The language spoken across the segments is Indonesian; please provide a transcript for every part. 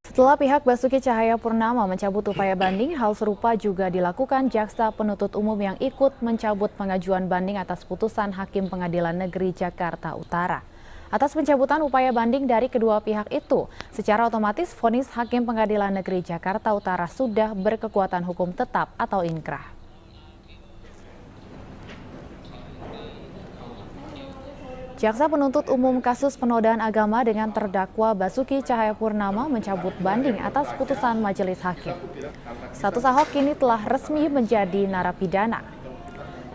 Setelah pihak Basuki Cahayapurnama mencabut upaya banding, hal serupa juga dilakukan Jaksa Penuntut Umum yang ikut mencabut pengajuan banding atas putusan Hakim Pengadilan Negeri Jakarta Utara. Atas pencabutan upaya banding dari kedua pihak itu, secara otomatis vonis Hakim Pengadilan Negeri Jakarta Utara sudah berkekuatan hukum tetap atau inkrah. Jaksa Penuntut Umum kasus penodaan agama dengan terdakwa Basuki Cahayapurnama mencabut banding atas putusan majelis hakim. Status Ahok kini telah resmi menjadi narapidana.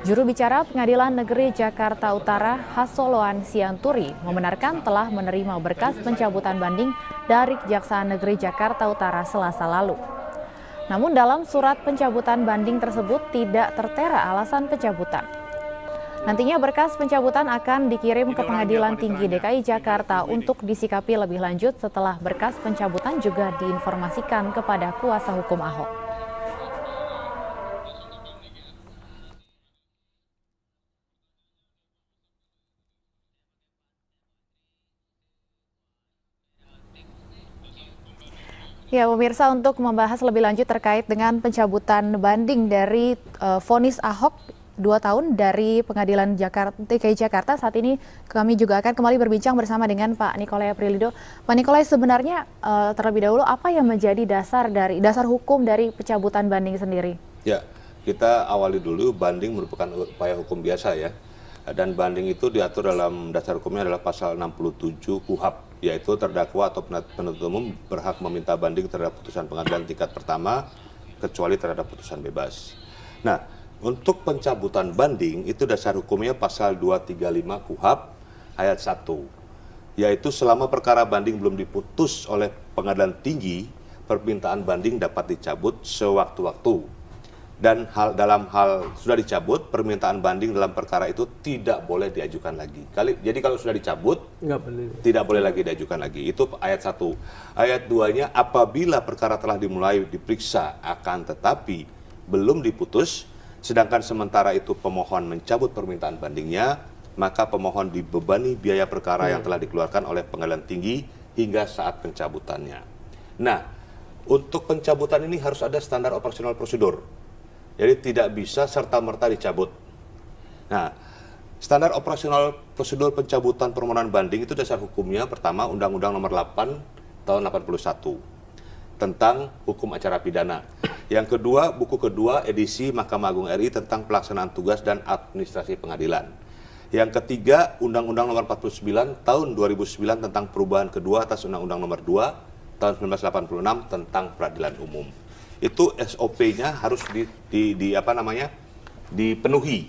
Juru bicara Pengadilan Negeri Jakarta Utara, Hasoloan Sianturi, membenarkan telah menerima berkas pencabutan banding dari Kejaksaan Negeri Jakarta Utara Selasa lalu. Namun dalam surat pencabutan banding tersebut tidak tertera alasan pencabutan. Nantinya berkas pencabutan akan dikirim ke Pengadilan Tinggi DKI Jakarta untuk disikapi lebih lanjut setelah berkas pencabutan juga diinformasikan kepada kuasa hukum Ahok. Ya, pemirsa, untuk membahas lebih lanjut terkait dengan pencabutan banding dari vonis Ahok 2 tahun dari Pengadilan DKI Jakarta. Saat ini kami juga akan kembali berbincang bersama dengan Pak Nikolai Aprilido. Pak Nikolai, sebenarnya terlebih dahulu apa yang menjadi dasar hukum dari pencabutan banding sendiri? Ya, kita awali dulu, banding merupakan upaya hukum biasa ya. Dan banding itu diatur dalam dasar hukumnya adalah pasal 67 KUHP, yaitu terdakwa atau penuntut umum berhak meminta banding terhadap putusan pengadilan tingkat pertama kecuali terhadap putusan bebas. Nah, untuk pencabutan banding itu dasar hukumnya pasal 235 KUHP ayat 1, yaitu selama perkara banding belum diputus oleh pengadilan tinggi, permintaan banding dapat dicabut sewaktu-waktu. Dan dalam hal sudah dicabut, permintaan banding dalam perkara itu tidak boleh diajukan lagi. Jadi kalau sudah dicabut, tidak boleh lagi diajukan lagi. Itu ayat 1. Ayat 2-nya, apabila perkara telah dimulai diperiksa akan tetapi belum diputus, sedangkan sementara itu pemohon mencabut permintaan bandingnya, maka pemohon dibebani biaya perkara yang telah dikeluarkan oleh pengadilan tinggi hingga saat pencabutannya. Nah, untuk pencabutan ini harus ada standar operasional prosedur. Jadi tidak bisa serta-merta dicabut. Nah, standar operasional prosedur pencabutan permohonan banding itu dasar hukumnya pertama Undang-Undang Nomor 8 Tahun 81 tentang hukum acara pidana. Yang kedua, buku kedua edisi Mahkamah Agung RI tentang pelaksanaan tugas dan administrasi pengadilan. Yang ketiga, Undang-Undang Nomor 49 Tahun 2009 tentang perubahan kedua atas Undang-Undang Nomor 2 Tahun 1986 tentang peradilan umum. Itu SOP-nya harus dipenuhi.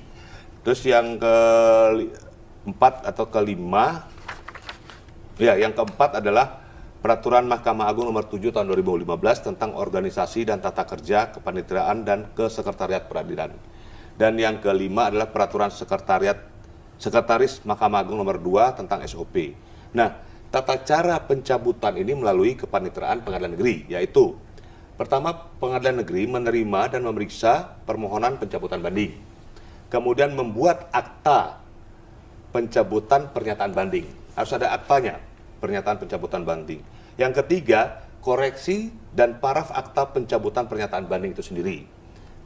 Terus yang keempat atau kelima, yang keempat adalah Peraturan Mahkamah Agung Nomor 7 Tahun 2015 tentang organisasi dan tata kerja, kepanitiaan dan kesekretariat peradilan. Dan yang kelima adalah Peraturan Sekretaris Mahkamah Agung Nomor 2 tentang SOP. Nah, tata cara pencabutan ini melalui kepaniteraan pengadilan negeri, yaitu pertama, pengadilan negeri menerima dan memeriksa permohonan pencabutan banding. Kemudian membuat akta pencabutan pernyataan banding. Harus ada aktanya, pernyataan pencabutan banding. Yang ketiga, koreksi dan paraf akta pencabutan pernyataan banding itu sendiri.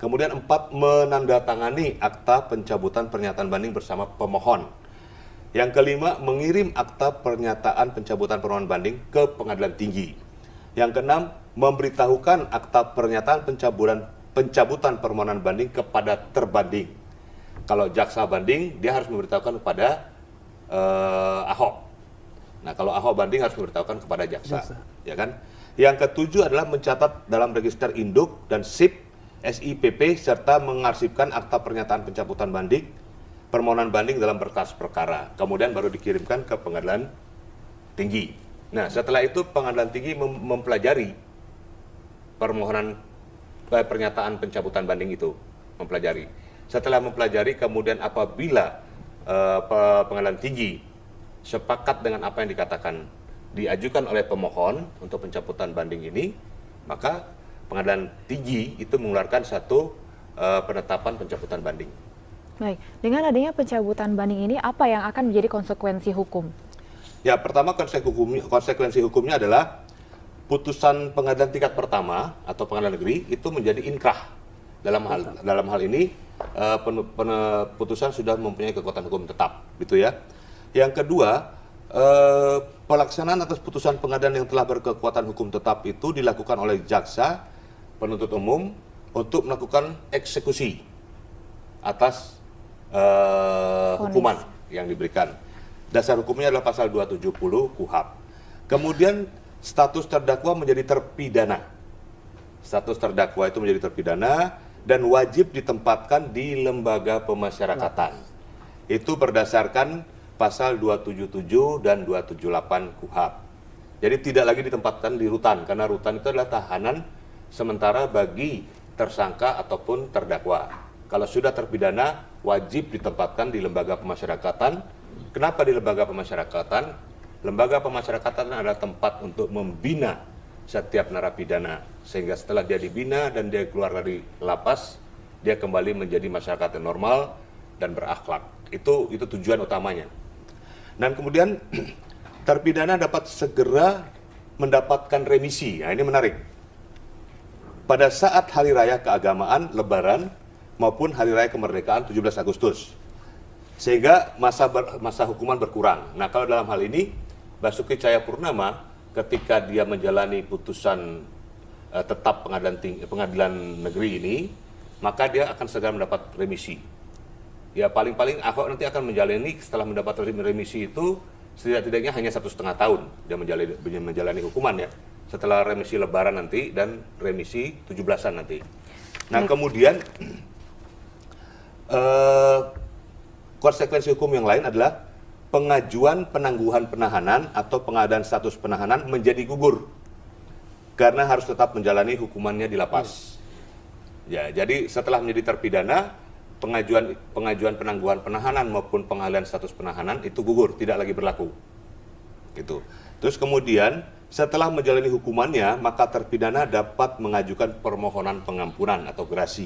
Kemudian 4, menandatangani akta pencabutan pernyataan banding bersama pemohon. Yang kelima, mengirim akta pernyataan pencabutan permohonan banding ke pengadilan tinggi. Yang keenam, memberitahukan akta pernyataan pencabutan permohonan banding kepada terbanding. Kalau jaksa banding, dia harus memberitahukan kepada Ahok. Nah, kalau Ahok banding harus memberitahukan kepada jaksa. Ya kan? Yang ketujuh adalah mencatat dalam register induk dan SIP, SIPP, serta mengarsipkan akta pernyataan pencabutan banding, permohonan banding dalam berkas perkara. Kemudian baru dikirimkan ke pengadilan tinggi. Nah, setelah itu pengadilan tinggi mempelajari permohonan pernyataan pencabutan banding itu, mempelajari. Setelah mempelajari, kemudian apabila pengadilan tinggi sepakat dengan apa yang dikatakan diajukan oleh pemohon untuk pencabutan banding ini, maka pengadilan tinggi itu mengeluarkan satu penetapan pencabutan banding. Baik, dengan adanya pencabutan banding ini, apa yang akan menjadi konsekuensi hukum? Ya, pertama konsekuensi hukumnya adalah putusan pengadilan tingkat pertama atau pengadilan negeri itu menjadi inkrah. Dalam hal ini putusan sudah mempunyai kekuatan hukum tetap, gitu ya. Yang kedua, pelaksanaan atas putusan pengadilan yang telah berkekuatan hukum tetap itu dilakukan oleh jaksa penuntut umum untuk melakukan eksekusi atas hukuman yang diberikan. Dasar hukumnya adalah pasal 270 KUHP. Kemudian status terdakwa menjadi terpidana. Status terdakwa itu menjadi terpidana dan wajib ditempatkan di lembaga pemasyarakatan. Itu berdasarkan pasal 277 dan 278 KUHP. Jadi tidak lagi ditempatkan di rutan, karena rutan itu adalah tahanan sementara bagi tersangka ataupun terdakwa. Kalau sudah terpidana, wajib ditempatkan di lembaga pemasyarakatan. Kenapa di lembaga pemasyarakatan? Lembaga pemasyarakatan adalah tempat untuk membina setiap narapidana, sehingga setelah dia dibina dan dia keluar dari lapas, dia kembali menjadi masyarakat yang normal dan berakhlak. Itu tujuan utamanya. Dan kemudian terpidana dapat segera mendapatkan remisi. Nah, ini menarik. Pada saat hari raya keagamaan, Lebaran, maupun hari raya kemerdekaan 17 Agustus. Sehingga masa hukuman berkurang. Nah, kalau dalam hal ini, Basuki Cahayapurnama ketika dia menjalani putusan tetap pengadilan negeri ini, maka dia akan segera mendapat remisi. Ya, paling-paling Ahok nanti akan menjalani setelah mendapat remisi itu setidak-tidaknya hanya 1,5 tahun dia menjalani hukuman ya. Setelah remisi Lebaran nanti dan remisi 17-an nanti. Nah, kemudian konsekuensi hukum yang lain adalah pengajuan penangguhan penahanan atau pengadaan status penahanan menjadi gugur karena harus tetap menjalani hukumannya di lapas. Ya, jadi setelah menjadi terpidana, pengajuan penangguhan penahanan maupun pengalihan status penahanan itu gugur, tidak lagi berlaku. Gitu. Terus kemudian setelah menjalani hukumannya, maka terpidana dapat mengajukan permohonan pengampunan atau gerasi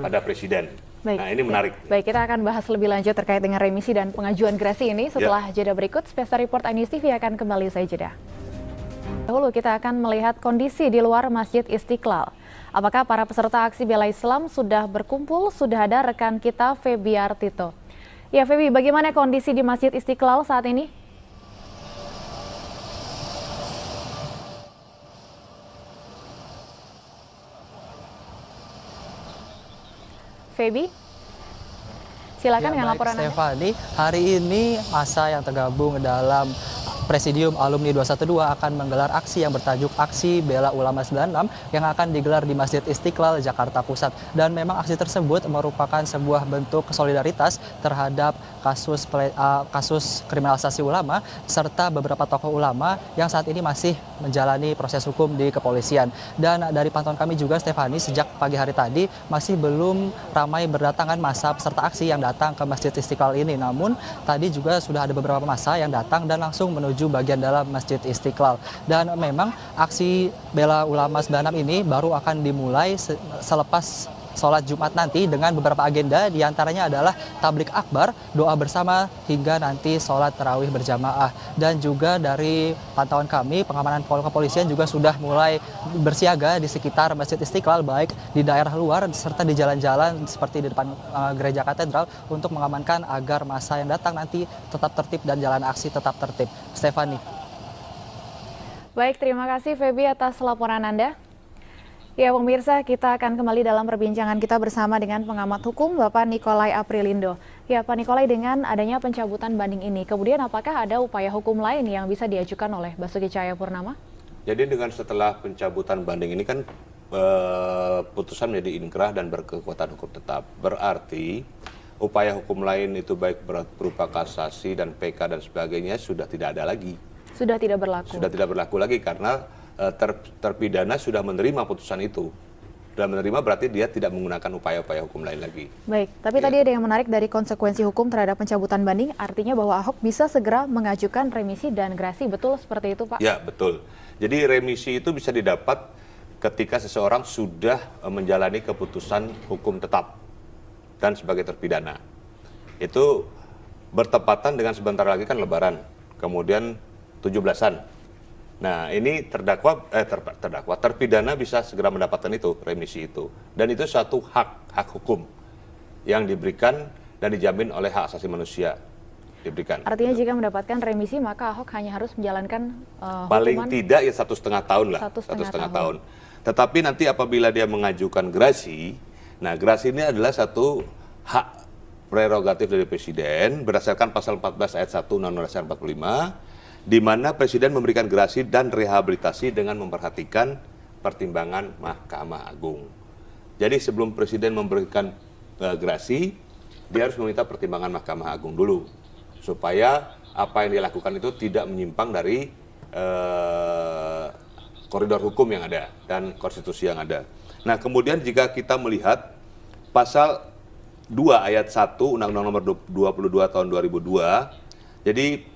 pada presiden. Baik. Nah, ini menarik. Baik, kita akan bahas lebih lanjut terkait dengan remisi dan pengajuan gerasi ini setelah jeda berikut. Special Report iNews TV akan kembali usai jeda. Dahulu kita akan melihat kondisi di luar Masjid Istiqlal. Apakah para peserta aksi bela Islam sudah berkumpul? Sudah ada rekan kita Feby Artito. Ya, Feby, bagaimana kondisi di Masjid Istiqlal saat ini? Feby, silakan dengan laporan Anda. Stefani, hari ini masa yang tergabung dalam Presidium Alumni 212 akan menggelar aksi yang bertajuk Aksi Bela Ulama 96 yang akan digelar di Masjid Istiqlal, Jakarta Pusat. Dan memang aksi tersebut merupakan sebuah bentuk solidaritas terhadap kasus kriminalisasi ulama serta beberapa tokoh ulama yang saat ini masih menjalani proses hukum di kepolisian. Dan dari pantauan kami juga, Stefani, sejak pagi hari tadi masih belum ramai berdatangan masa peserta aksi yang datang ke Masjid Istiqlal ini. Namun tadi juga sudah ada beberapa massa yang datang dan langsung menuju bagian dalam Masjid Istiqlal. Dan memang aksi Bela Ulama 96 ini baru akan dimulai selepas sholat Jumat nanti dengan beberapa agenda, diantaranya adalah tablik akbar, doa bersama, hingga nanti sholat tarawih berjamaah. Dan juga dari pantauan kami, pengamanan kepolisian juga sudah mulai bersiaga di sekitar Masjid Istiqlal, baik di daerah luar serta di jalan-jalan seperti di depan gereja katedral untuk mengamankan agar massa yang datang nanti tetap tertib dan jalan aksi tetap tertib. Stefani. Baik, terima kasih Feby atas laporan Anda. Ya, pemirsa, kita akan kembali dalam perbincangan kita bersama dengan pengamat hukum Bapak Nikolai Aprilindo. Ya, Pak Nikolai, dengan adanya pencabutan banding ini, kemudian apakah ada upaya hukum lain yang bisa diajukan oleh Basuki Cahayapurnama? Jadi dengan setelah pencabutan banding ini kan putusan menjadi inkrah dan berkekuatan hukum tetap. Berarti upaya hukum lain itu baik berupa kasasi dan PK dan sebagainya sudah tidak ada lagi. Sudah tidak berlaku? Sudah tidak berlaku lagi karena terpidana sudah menerima putusan itu. Sudah menerima berarti dia tidak menggunakan upaya-upaya hukum lain lagi. Baik, tapi tadi ada yang menarik dari konsekuensi hukum terhadap pencabutan banding, artinya bahwa Ahok bisa segera mengajukan remisi dan gerasi, betul seperti itu, Pak? Ya, betul. Jadi remisi itu bisa didapat ketika seseorang sudah menjalani keputusan hukum tetap dan sebagai terpidana. Itu bertepatan dengan sebentar lagi kan Lebaran. kemudian 17-an. Nah, ini terpidana bisa segera mendapatkan itu, remisi itu. Dan itu suatu hak hukum yang diberikan dan dijamin oleh hak asasi manusia diberikan. Artinya jika mendapatkan remisi maka Ahok hanya harus menjalankan paling hukuman tidak ya 1,5 tahun lah, 1,5 tahun. Tetapi nanti apabila dia mengajukan gerasi, nah gerasi ini adalah satu hak prerogatif dari Presiden berdasarkan pasal 14 ayat 1 Undang-Undang Dasar 45, di mana Presiden memberikan gerasi dan rehabilitasi dengan memperhatikan pertimbangan Mahkamah Agung. Jadi sebelum Presiden memberikan gerasi, dia harus meminta pertimbangan Mahkamah Agung dulu, supaya apa yang dilakukan itu tidak menyimpang dari koridor hukum yang ada dan konstitusi yang ada. Nah, kemudian jika kita melihat pasal 2 ayat 1 Undang-Undang Nomor 22 tahun 2002, jadi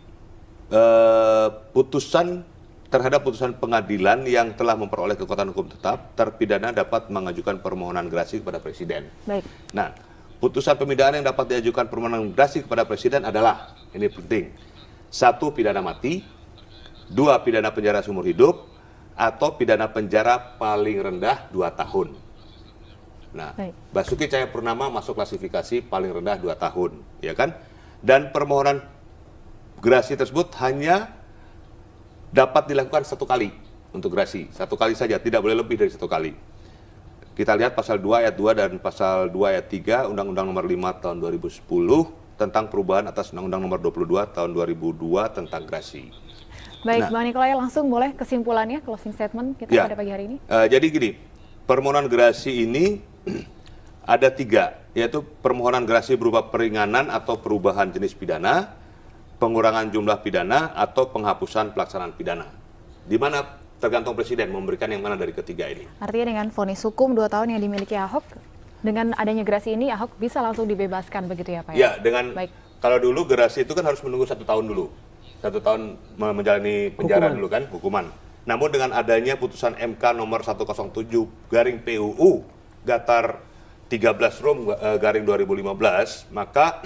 terhadap putusan pengadilan yang telah memperoleh kekuatan hukum tetap, terpidana dapat mengajukan permohonan gerasi kepada Presiden. Baik. Nah, putusan pemindahan yang dapat diajukan permohonan gerasi kepada Presiden adalah, ini penting, 1. Pidana mati, 2. Pidana penjara seumur hidup, atau pidana penjara paling rendah 2 tahun. Nah, Basuki Cahayapurnama masuk klasifikasi paling rendah 2 tahun, ya kan? Dan permohonan gerasi tersebut hanya dapat dilakukan 1 kali untuk gerasi, 1 kali saja, tidak boleh lebih dari 1 kali. Kita lihat pasal 2 ayat 2 dan pasal 2 ayat 3 Undang-Undang Nomor 5 tahun 2010 tentang perubahan atas Undang-Undang Nomor 22 tahun 2002 tentang gerasi. Baik, Bang Nikolai, langsung boleh kesimpulannya, closing statement kita pada pagi hari ini. Jadi gini, permohonan gerasi ini ada 3, yaitu permohonan gerasi berupa peringanan atau perubahan jenis pidana, pengurangan jumlah pidana, atau penghapusan pelaksanaan pidana. Di mana tergantung Presiden memberikan yang mana dari ketiga ini. Artinya dengan vonis hukum 2 tahun yang dimiliki Ahok, dengan adanya gerasi ini Ahok bisa langsung dibebaskan begitu ya Pak? Ya, dengan kalau dulu gerasi itu kan harus menunggu 1 tahun dulu. 1 tahun menjalani penjara dulu kan, hukuman. Namun dengan adanya putusan MK nomor 107/PUU Gatar 13/2015, maka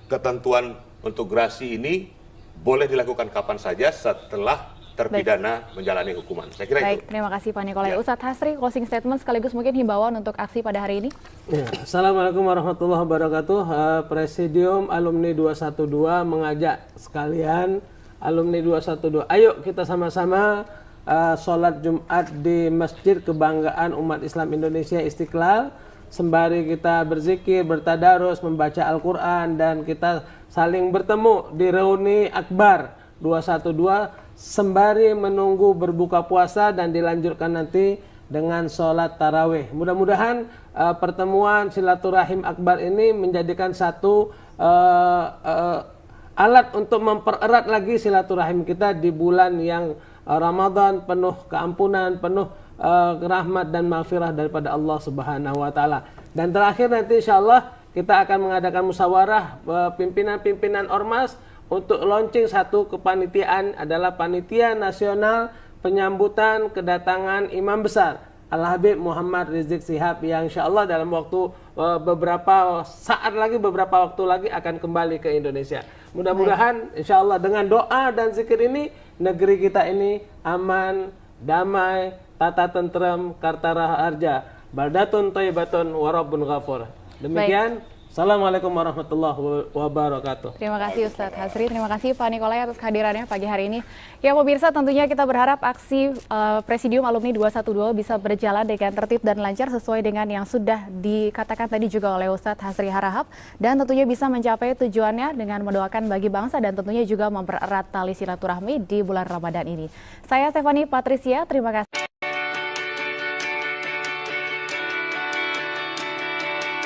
ketentuan untuk gerasi ini boleh dilakukan kapan saja setelah terpidana menjalani hukuman. Saya kira itu. Terima kasih Pak Nikolai. Ustadz Hasri, closing statement sekaligus mungkin himbauan untuk aksi pada hari ini. Ya, Assalamualaikum warahmatullahi wabarakatuh. Presidium Alumni 212 mengajak sekalian Alumni 212, ayo kita sama-sama sholat Jumat di Masjid Kebanggaan Umat Islam Indonesia Istiqlal, sembari kita berzikir, bertadarus, membaca Al-Quran, dan kita saling bertemu di reuni Akbar 212 sembari menunggu berbuka puasa dan dilanjutkan nanti dengan sholat tarawih. Mudah-mudahan pertemuan silaturahim Akbar ini menjadikan satu alat untuk mempererat lagi silaturahim kita di bulan yang Ramadan penuh keampunan, penuh rahmat dan maghfirah daripada Allah Subhanahu wa taala. Dan terakhir nanti insyaallah kita akan mengadakan musyawarah pimpinan-pimpinan ormas untuk launching satu kepanitiaan, adalah Panitia Nasional Penyambutan Kedatangan Imam Besar Al-Habib Muhammad Rizik Shihab, yang insyaallah dalam waktu beberapa saat lagi, beberapa waktu lagi akan kembali ke Indonesia. Mudah-mudahan insyaallah dengan doa dan zikir ini negeri kita ini aman, damai, tata tentrem, kartara harja, baldatun thayyibatun warabbun ghafur. Demikian. Assalamualaikum warahmatullahi wabarakatuh. Terima kasih Ustadz Hasri, terima kasih Pak Nikolai atas kehadirannya pagi hari ini. Ya pemirsa, tentunya kita berharap aksi Presidium Alumni 212 bisa berjalan dengan tertib dan lancar sesuai dengan yang sudah dikatakan tadi juga oleh Ustadz Hasri Harahap, dan tentunya bisa mencapai tujuannya dengan mendoakan bagi bangsa dan tentunya juga mempererat tali silaturahmi di bulan Ramadan ini. Saya Stephanie Patricia, terima kasih.